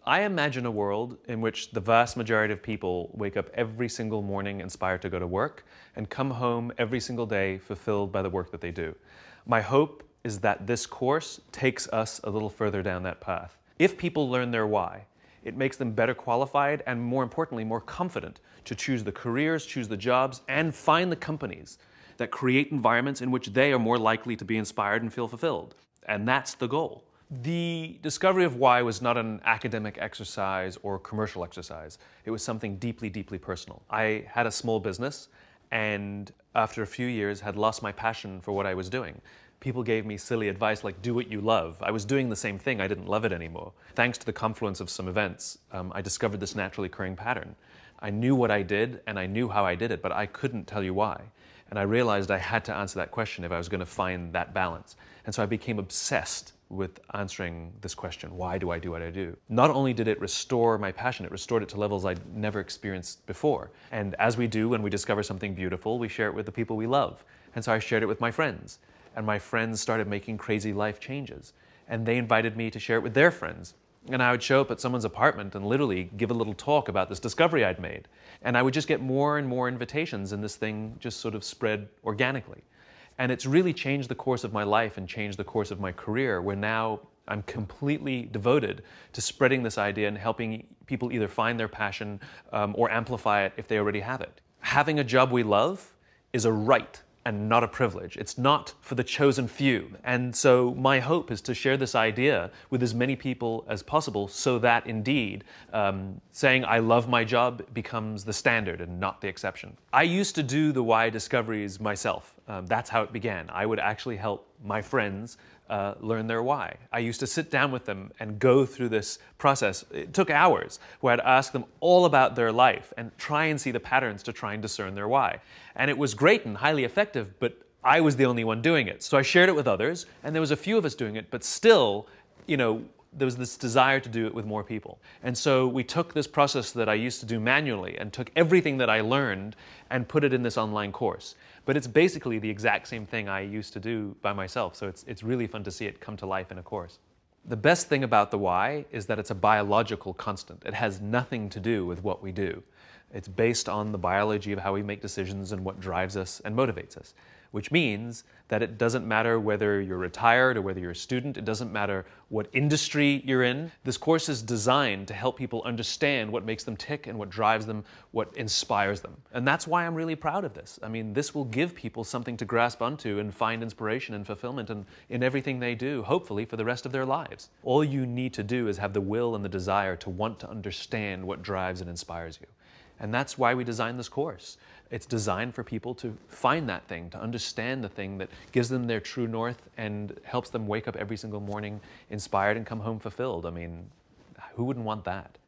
I imagine a world in which the vast majority of people wake up every single morning inspired to go to work and come home every single day fulfilled by the work that they do. My hope is that this course takes us a little further down that path. If people learn their why, it makes them better qualified and, more importantly, more confident to choose the careers, choose the jobs, and find the companies that create environments in which they are more likely to be inspired and feel fulfilled. And that's the goal. The discovery of why was not an academic exercise or commercial exercise. It was something deeply, deeply personal. I had a small business and after a few years had lost my passion for what I was doing. People gave me silly advice like, do what you love. I was doing the same thing, I didn't love it anymore. Thanks to the confluence of some events, I discovered this naturally occurring pattern. I knew what I did and I knew how I did it, but I couldn't tell you why. And I realized I had to answer that question if I was going to find that balance. And so I became obsessed with answering this question, why do I do what I do? Not only did it restore my passion, it restored it to levels I'd never experienced before. And as we do when we discover something beautiful, we share it with the people we love. And so I shared it with my friends. And my friends started making crazy life changes. And they invited me to share it with their friends. And I would show up at someone's apartment and literally give a little talk about this discovery I'd made. And I would just get more and more invitations, and this thing just sort of spread organically. And it's really changed the course of my life and changed the course of my career, where now I'm completely devoted to spreading this idea and helping people either find their passion or amplify it if they already have it. Having a job we love is a right and not a privilege. It's not for the chosen few. And so my hope is to share this idea with as many people as possible so that indeed saying I love my job becomes the standard and not the exception. I used to do the why discoveries myself. That's how it began. I would actually help my friends learn their why. I used to sit down with them and go through this process. It took hours where I'd ask them all about their life and try and see the patterns to try and discern their why. And it was great and highly effective, but I was the only one doing it. So I shared it with others, and there was a few of us doing it, but still, there was this desire to do it with more people. And so we took this process that I used to do manually and took everything that I learned and put it in this online course. But it's basically the exact same thing I used to do by myself, so it's really fun to see it come to life in a course. The best thing about the why is that it's a biological constant. It has nothing to do with what we do. It's based on the biology of how we make decisions and what drives us and motivates us, which means that it doesn't matter whether you're retired or whether you're a student. It doesn't matter what industry you're in. This course is designed to help people understand what makes them tick and what drives them, what inspires them. And that's why I'm really proud of this. I mean, this will give people something to grasp onto and find inspiration and fulfillment in everything they do, hopefully for the rest of their lives. All you need to do is have the will and the desire to want to understand what drives and inspires you. And that's why we designed this course. It's designed for people to find that thing, to understand the thing that gives them their true north and helps them wake up every single morning inspired and come home fulfilled. I mean, who wouldn't want that?